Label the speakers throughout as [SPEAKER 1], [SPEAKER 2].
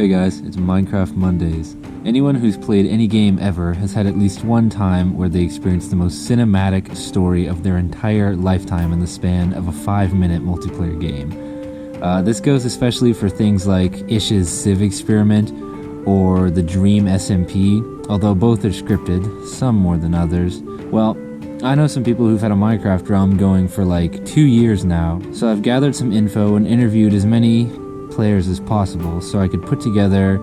[SPEAKER 1] Hey guys, it's Minecraft Mondays. Anyone who's played any game ever has had at least one time where they experienced the most cinematic story of their entire lifetime in the span of a 5-minute multiplayer game. This goes especially for things like Ish's Civ Experiment or the Dream SMP, although both are scripted, some more than others. Well, I know some people who've had a Minecraft realm going for like 2 years now, so I've gathered some info and interviewed as many players as possible so I could put together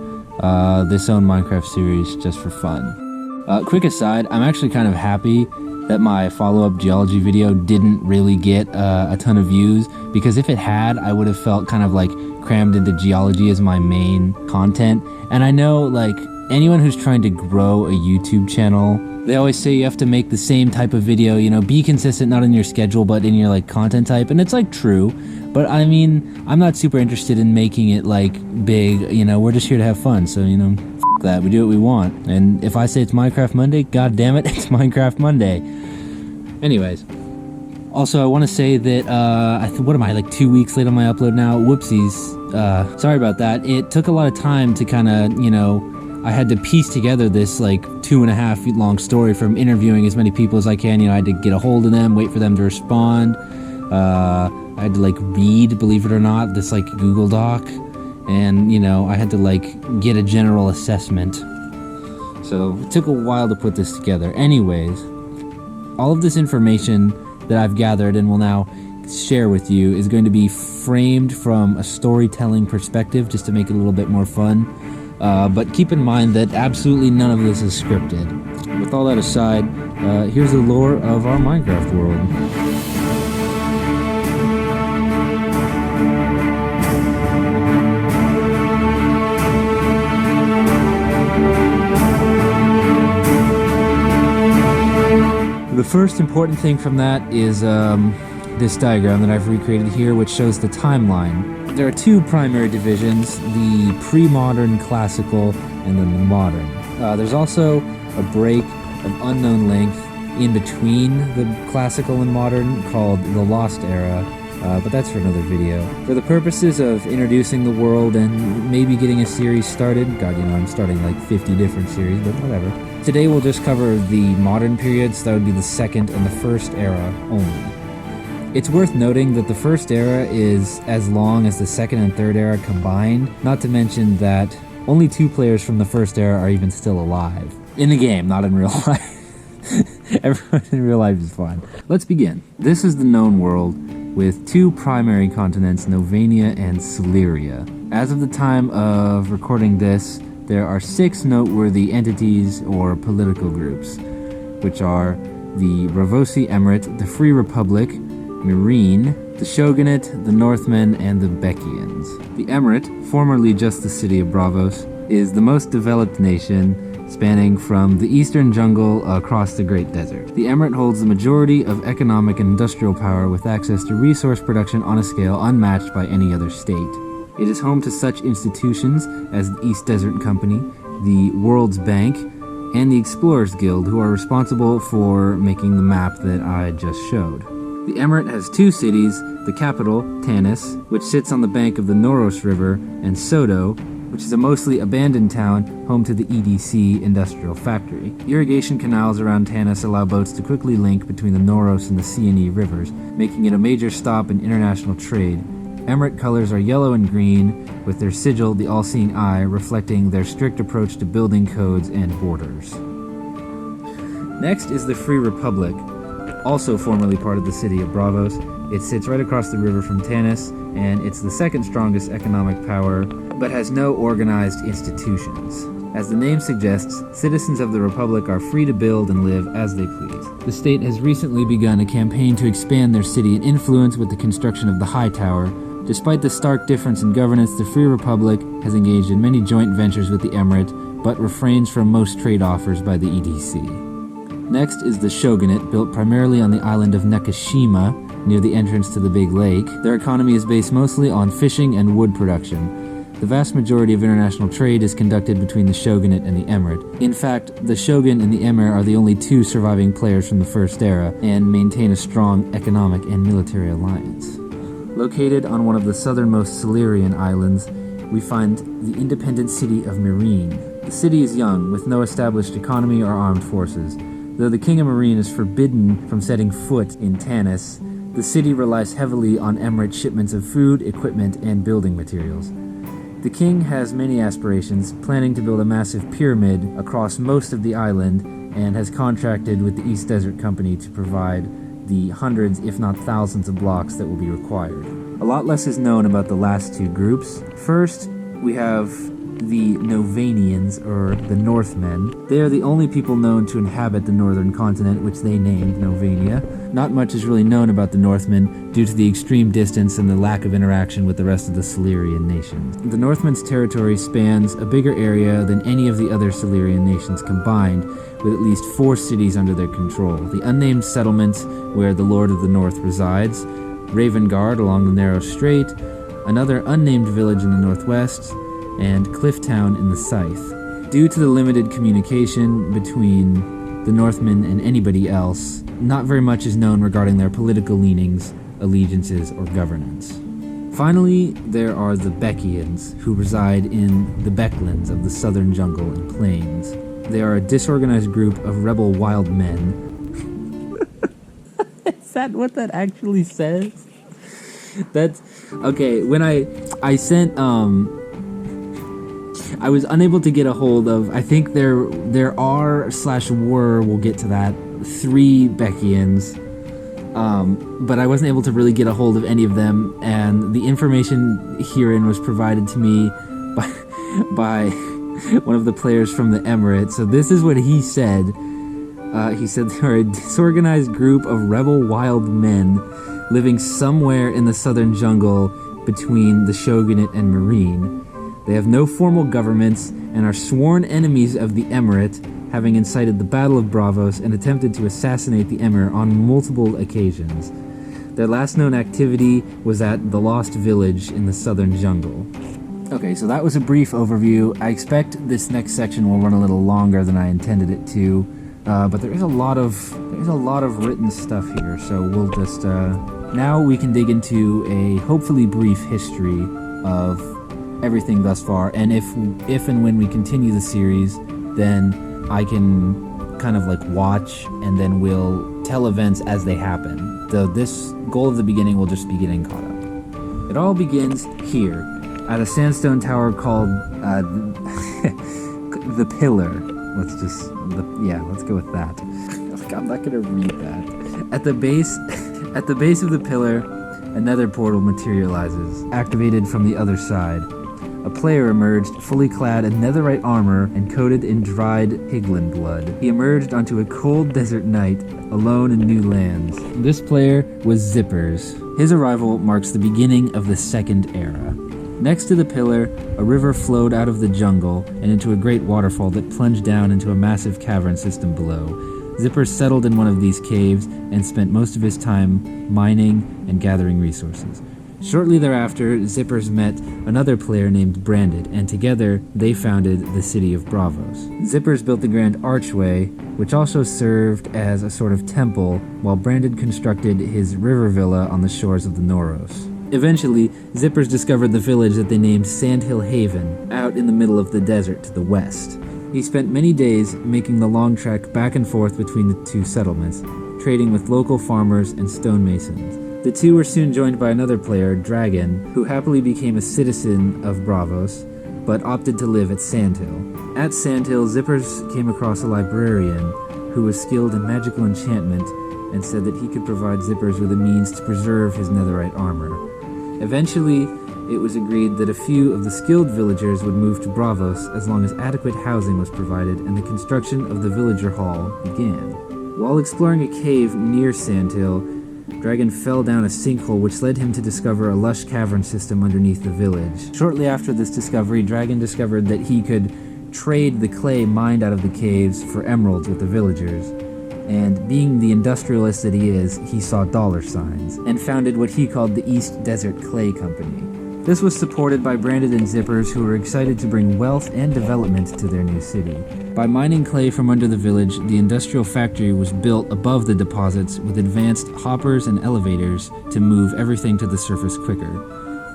[SPEAKER 1] this own Minecraft series just for fun. Quick aside, I'm actually kind of happy that my follow-up geology video didn't really get a ton of views, because if it had, I would have felt kind of like crammed into geology as my main content. And I know like anyone who's trying to grow a YouTube channel, they always say you have to make the same type of video, you know, be consistent, not in your schedule, but in your like content type. And it's like true, but I mean, I'm not super interested in making it like big, you know, we're just here to have fun. So, you know, f that, we do what we want. And if I say it's Minecraft Monday, god damn it, it's Minecraft Monday. Anyways, also I want to say that, what am I, like 2 weeks late on my upload now? Whoopsies. Sorry about that. It took a lot of time to kind of, you know, I had to piece together this like 2.5 feet long story from interviewing as many people as I can. You know, I had to get a hold of them, wait for them to respond. I had to like read, believe it or not, this like Google Doc. And, you know, I had to like get a general assessment. So it took a while to put this together. Anyways, all of this information that I've gathered and will now share with you is going to be framed from a storytelling perspective, just to make it a little bit more fun. But keep in mind that absolutely none of this is scripted. With all that aside, here's the lore of our Minecraft world. The first important thing from that is this diagram that I've recreated here, which shows the timeline. There are two primary divisions, the pre-modern classical and then the modern. There's also a break of unknown length in between the classical and modern called the Lost Era, but that's for another video. For the purposes of introducing the world and maybe getting a series started, god, you know, I'm starting like 50 different series, but whatever. Today we'll just cover the modern periods, that would be the second and the first era only. It's worth noting that the first era is as long as the second and third era combined, not to mention that only 2 players from the first era are even still alive. In the game, not in real life. Everyone in real life is fine. Let's begin. This is the known world with 2 primary continents, Novania and Celeria. As of the time of recording this, there are 6 noteworthy entities or political groups, which are the Ravosi Emirate, the Free Republic, Marine, the Shogunate, the Northmen, and the Beckians. The Emirate, formerly just the city of Bravos, is the most developed nation, spanning from the eastern jungle across the Great Desert. The Emirate holds the majority of economic and industrial power with access to resource production on a scale unmatched by any other state. It is home to such institutions as the East Desert Company, the World's Bank, and the Explorers Guild, who are responsible for making the map that I just showed. The Emirate has 2 cities, the capital, Tanis, which sits on the bank of the Noros River, and Sodo, which is a mostly abandoned town home to the EDC industrial factory. Irrigation canals around Tanis allow boats to quickly link between the Noros and the Siani rivers, making it a major stop in international trade. Emirate colors are yellow and green, with their sigil, the all-seeing eye, reflecting their strict approach to building codes and borders. Next is the Free Republic, also formerly part of the city of Bravos. It sits right across the river from Tanis, and it's the second strongest economic power, but has no organized institutions. As the name suggests, citizens of the Republic are free to build and live as they please. The state has recently begun a campaign to expand their city and influence with the construction of the High Tower. Despite the stark difference in governance, the Free Republic has engaged in many joint ventures with the Emirate, but refrains from most trade offers by the EDC. Next is the Shogunate, built primarily on the island of Nakashima, near the entrance to the Big Lake. Their economy is based mostly on fishing and wood production. The vast majority of international trade is conducted between the Shogunate and the Emirate. In fact, the Shogun and the Emir are the only 2 surviving players from the First Era, and maintain a strong economic and military alliance. Located on one of the southernmost Silurian islands, we find the independent city of Marine. The city is young, with no established economy or armed forces. Though the king of Marine is forbidden from setting foot in Tanis, the city relies heavily on Emirate shipments of food, equipment, and building materials. The king has many aspirations, planning to build a massive pyramid across most of the island, and has contracted with the East Desert Company to provide the hundreds, if not thousands, of blocks that will be required. A lot less is known about the last two groups. First, we have the Novanians, or the Northmen. They are the only people known to inhabit the northern continent, which they named Novania. Not much is really known about the Northmen due to the extreme distance and the lack of interaction with the rest of the Silurian nations. The Northmen's territory spans a bigger area than any of the other Silurian nations combined, with at least 4 cities under their control. The unnamed settlement where the Lord of the North resides, Ravengard along the narrow strait, another unnamed village in the northwest, and Clifftown in the Scythe. Due to the limited communication between the Northmen and anybody else, not very much is known regarding their political leanings, allegiances, or governance. Finally, there are the Beckians, who reside in the Becklands of the southern jungle and plains. They are a disorganized group of rebel wild men. Is that what that actually says? That's okay. When I sent I was unable to get a hold of, I think there are/were, we'll get to that, 3 Beckians, but I wasn't able to really get a hold of any of them, and the information herein was provided to me by one of the players from the Emirate. So this is what he said. He said they're a disorganized group of rebel wild men living somewhere in the southern jungle between the Shogunate and Marine. They have no formal governments and are sworn enemies of the Emirate, having incited the Battle of Bravos and attempted to assassinate the Emir on multiple occasions. Their last known activity was at the Lost Village in the southern jungle. Okay, so that was a brief overview. I expect this next section will run a little longer than I intended it to, but there's a lot of written stuff here, so we'll just now we can dig into a hopefully brief history of everything thus far, and if and when we continue the series, then I can kind of like watch, and then we'll tell events as they happen. So this goal of the beginning will just be getting caught up. It all begins here, at a sandstone tower called the Pillar. Let's go with that. I'm not gonna read that. At the base of the pillar, another portal materializes, activated from the other side. A player emerged, fully clad in netherite armor and coated in dried piglin blood. He emerged onto a cold desert night, alone in new lands. This player was Zippers. His arrival marks the beginning of the Second Era. Next to the pillar, a river flowed out of the jungle and into a great waterfall that plunged down into a massive cavern system below. Zippers settled in one of these caves and spent most of his time mining and gathering resources. Shortly thereafter, Zippers met another player named Branded, and together they founded the city of Bravos. Zippers built the Grand Archway, which also served as a sort of temple, while Branded constructed his river villa on the shores of the Noros. Eventually, Zippers discovered the village that they named Sandhill Haven, out in the middle of the desert to the west. He spent many days making the long trek back and forth between the two settlements, trading with local farmers and stonemasons. The two were soon joined by another player, Dragon, who happily became a citizen of Bravos, but opted to live at Sandhill. At Sandhill, Zippers came across a librarian who was skilled in magical enchantment and said that he could provide Zippers with a means to preserve his netherite armor. Eventually, it was agreed that a few of the skilled villagers would move to Bravos as long as adequate housing was provided and the construction of the villager hall began. While exploring a cave near Sandhill, Dragon fell down a sinkhole which led him to discover a lush cavern system underneath the village. Shortly after this discovery, Dragon discovered that he could trade the clay mined out of the caves for emeralds with the villagers. And being the industrialist that he is, he saw dollar signs, and founded what he called the East Desert Clay Company. This was supported by Branded and Zippers, who were excited to bring wealth and development to their new city. By mining clay from under the village, the industrial factory was built above the deposits with advanced hoppers and elevators to move everything to the surface quicker.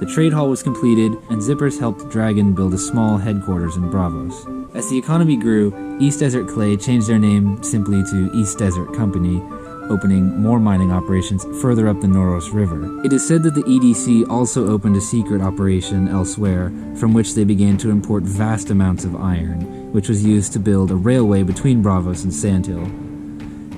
[SPEAKER 1] The trade hall was completed, and Zippers helped Dragon build a small headquarters in Bravos. As the economy grew, East Desert Clay changed their name simply to East Desert Company, opening more mining operations further up the Noros River. It is said that the EDC also opened a secret operation elsewhere, from which they began to import vast amounts of iron, which was used to build a railway between Bravos and Sandhill.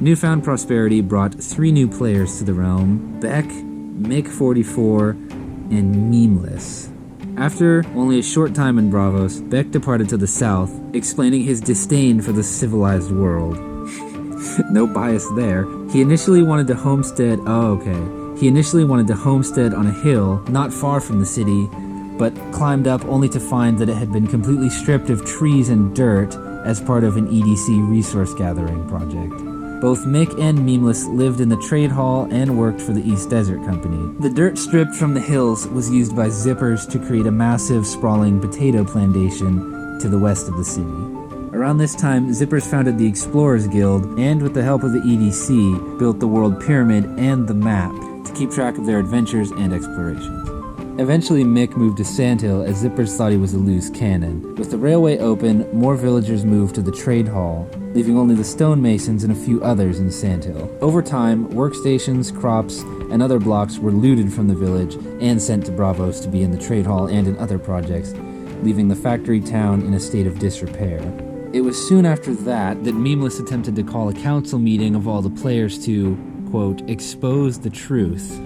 [SPEAKER 1] Newfound prosperity brought 3 new players to the realm: Beck, Mick44, and Memeless. After only a short time in Bravos, Beck departed to the south, explaining his disdain for the civilized world. No bias there. He initially wanted to homestead on a hill not far from the city, but climbed up only to find that it had been completely stripped of trees and dirt as part of an EDC resource gathering project. Both Mick and Memeless lived in the trade hall and worked for the East Desert Company. The dirt stripped from the hills was used by Zippers to create a massive, sprawling potato plantation to the west of the city. Around this time, Zippers founded the Explorers Guild, and with the help of the EDC, built the World Pyramid and the map to keep track of their adventures and explorations. Eventually, Mick moved to Sandhill as Zippers thought he was a loose cannon. With the railway open, more villagers moved to the trade hall, leaving only the stonemasons and a few others in Sandhill. Over time, workstations, crops, and other blocks were looted from the village and sent to Bravos to be in the trade hall and in other projects, leaving the factory town in a state of disrepair. It was soon after that Memeless attempted to call a council meeting of all the players to, quote, expose the truth,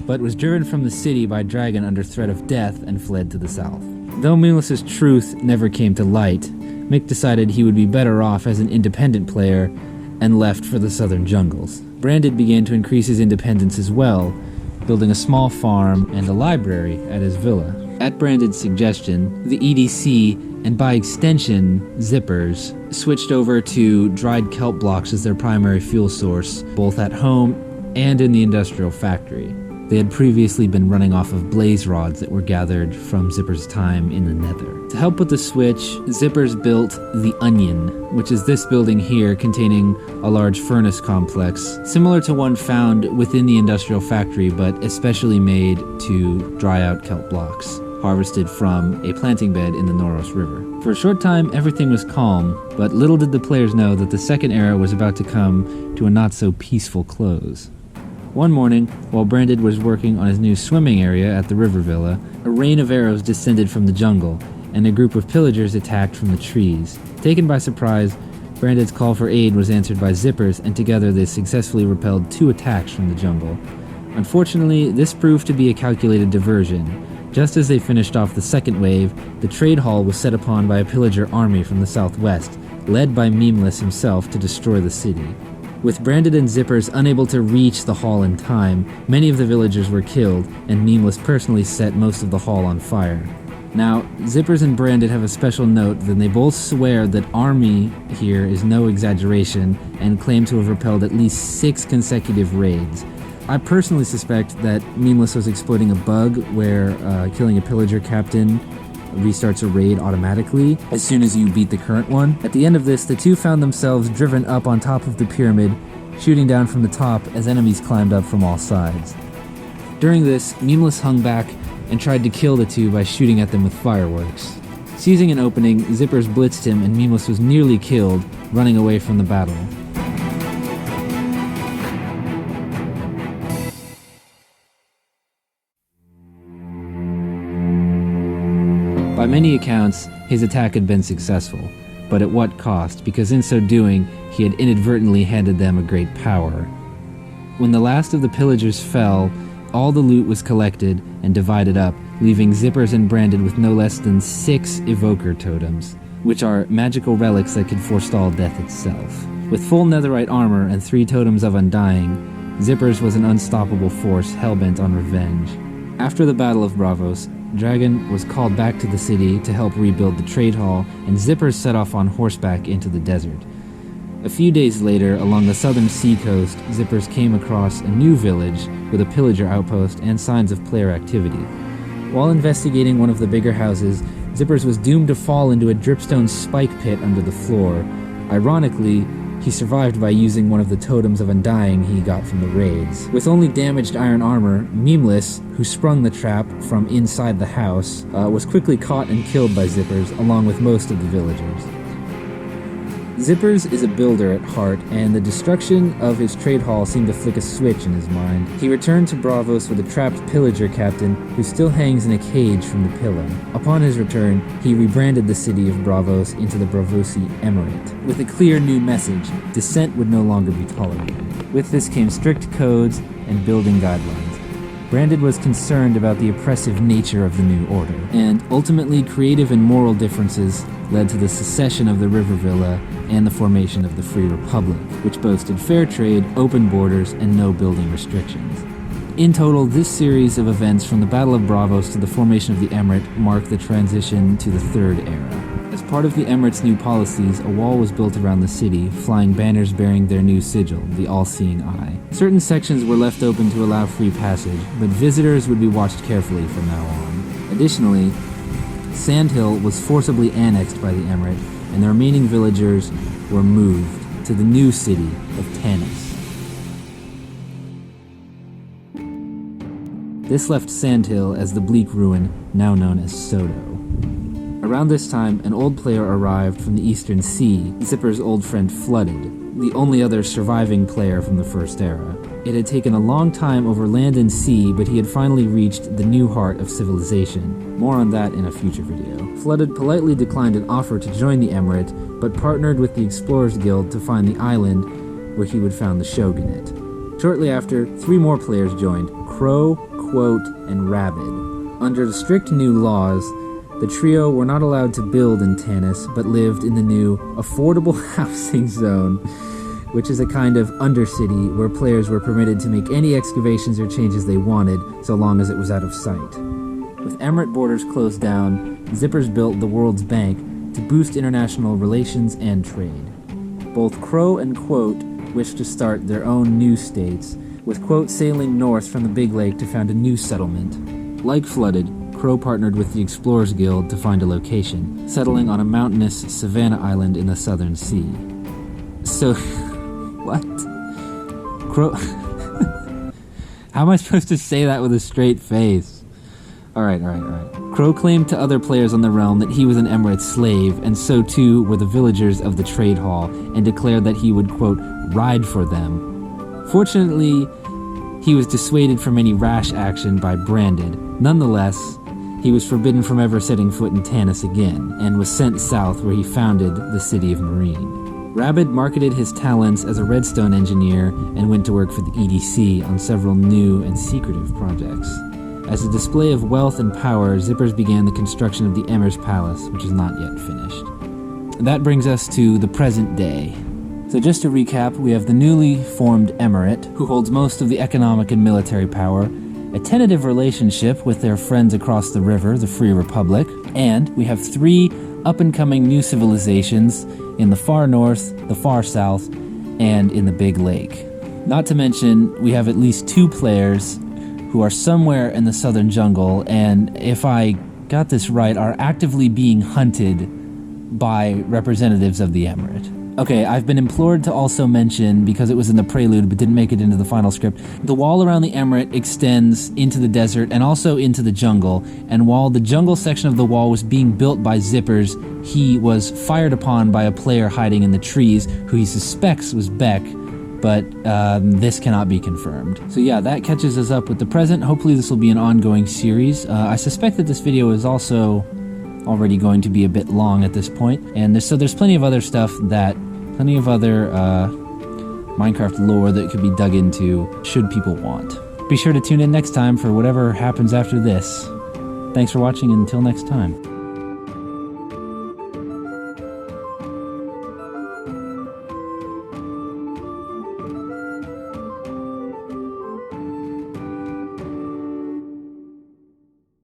[SPEAKER 1] but was driven from the city by Dragon under threat of death and fled to the south. Though Memeless's truth never came to light, Mick decided he would be better off as an independent player and left for the southern jungles. Branded began to increase his independence as well, building a small farm and a library at his villa. At Branded's suggestion, the EDC, and by extension, Zippers, switched over to dried kelp blocks as their primary fuel source, both at home and in the industrial factory. They had previously been running off of blaze rods that were gathered from Zippers' time in the Nether. To help with the switch, Zippers built the Onion, which is this building here containing a large furnace complex, similar to one found within the industrial factory, but especially made to dry out kelp blocks, harvested from a planting bed in the Noros River. For a short time, everything was calm, but little did the players know that the second era was about to come to a not-so-peaceful close. One morning, while Branded was working on his new swimming area at the river villa, a rain of arrows descended from the jungle, and a group of pillagers attacked from the trees. Taken by surprise, Branded's call for aid was answered by Zippers, and together they successfully repelled 2 attacks from the jungle. Unfortunately, this proved to be a calculated diversion. Just as they finished off the second wave, the trade hall was set upon by a pillager army from the southwest, led by Memeless himself to destroy the city. With Branded and Zippers unable to reach the hall in time, many of the villagers were killed, and Memeless personally set most of the hall on fire. Now, Zippers and Branded have a special note that they both swear that army here is no exaggeration, and claim to have repelled at least 6 consecutive raids. I personally suspect that Memeless was exploiting a bug where killing a pillager captain restarts a raid automatically as soon as you beat the current one. At the end of this, the two found themselves driven up on top of the pyramid, shooting down from the top as enemies climbed up from all sides. During this, Memeless hung back and tried to kill the two by shooting at them with fireworks. Seizing an opening, Zippers blitzed him and Memeless was nearly killed, running away from the battle. By many accounts, his attack had been successful, but at what cost, because in so doing, he had inadvertently handed them a great power. When the last of the pillagers fell, all the loot was collected and divided up, leaving Zippers and Branded with no less than 6 evoker totems, which are magical relics that could forestall death itself. With full netherite armor and 3 totems of undying, Zippers was an unstoppable force hellbent on revenge. After the Battle of Bravos, Dragon was called back to the city to help rebuild the trade hall, and Zippers set off on horseback into the desert. A few days later, along the southern seacoast, Zippers came across a new village with a pillager outpost and signs of player activity. While investigating one of the bigger houses, Zippers was doomed to fall into a dripstone spike pit under the floor. Ironically, He survived by using one of the totems of undying he got from the raids. With only damaged iron armor, Memeless, who sprung the trap from inside the house, was quickly caught and killed by Zippers, along with most of the villagers. Zippers is a builder at heart, and the destruction of his trade hall seemed to flick a switch in his mind. He returned to Bravos with a trapped pillager captain who still hangs in a cage from the pillar. Upon his return, he rebranded the city of Bravos into the Bravosi Emirate, with a clear new message: dissent would no longer be tolerated. With this came strict codes and building guidelines. Branded was concerned about the oppressive nature of the new order, and ultimately creative and moral differences led to the secession of the River Villa and the formation of the Free Republic, which boasted fair trade, open borders, and no building restrictions. In total, this series of events from the Battle of Bravos to the formation of the Emirate marked the transition to the Third Era. As part of the Emirate's new policies, a wall was built around the city, flying banners bearing their new sigil, the All-Seeing Eye. Certain sections were left open to allow free passage, but visitors would be watched carefully from now on. Additionally, Sandhill was forcibly annexed by the Emirate, and the remaining villagers were moved to the new city of Tanis. This left Sandhill as the bleak ruin now known as Sodo. Around this time, an old player arrived from the Eastern Sea, Zipper's old friend Flooded, the only other surviving player from the First Era. It had taken a long time over land and sea, but he had finally reached the new heart of civilization. More on that in a future video. Flooded politely declined an offer to join the Emirate, but partnered with the Explorers Guild to find the island where he would found the Shogunate. Shortly after, 3 more players joined: Crow, Quote, and Rabid. Under the strict new laws, the trio were not allowed to build in Tanis, but lived in the new Affordable Housing Zone, which is a kind of undercity where players were permitted to make any excavations or changes they wanted, so long as it was out of sight. With Emirate borders closed down, Zippers built the World's Bank to boost international relations and trade. Both Crow and Quote wished to start their own new states, with Quote sailing north from the Big Lake to found a new settlement. Like Flooded, Crow partnered with the Explorers Guild to find a location, settling on a mountainous savanna island in the Southern Sea. So, what? Crow... How am I supposed to say that with a straight face? Alright. Crow claimed to other players on the realm that he was an Emirate slave, and so too were the villagers of the trade hall, and declared that he would, quote, ride for them. Fortunately, he was dissuaded from any rash action by Branded. Nonetheless, he was forbidden from ever setting foot in Tanis again, and was sent south where he founded the city of Marine. Rabid marketed his talents as a redstone engineer and went to work for the EDC on several new and secretive projects. As a display of wealth and power, Zippers began the construction of the Emir's Palace, which is not yet finished. That brings us to the present day. So just to recap, we have the newly formed Emirate, who holds most of the economic and military power, a tentative relationship with their friends across the river, the Free Republic, and we have 3 up-and-coming new civilizations in the far north, the far south, and in the Big Lake. Not to mention, we have at least 2 players who are somewhere in the southern jungle, and if I got this right, are actively being hunted by representatives of the Emirate. Okay, I've been implored to also mention, because it was in the prelude but didn't make it into the final script, the wall around the Emirate extends into the desert and also into the jungle, and while the jungle section of the wall was being built by Zippers, he was fired upon by a player hiding in the trees who he suspects was Beck, but this cannot be confirmed. So yeah, that catches us up with the present. Hopefully this will be an ongoing series. I suspect that this video is also already going to be a bit long at this point, and there's plenty of other stuff plenty of other Minecraft lore that could be dug into should people want. Be sure to tune in next time for whatever happens after this. Thanks for watching, and until next time.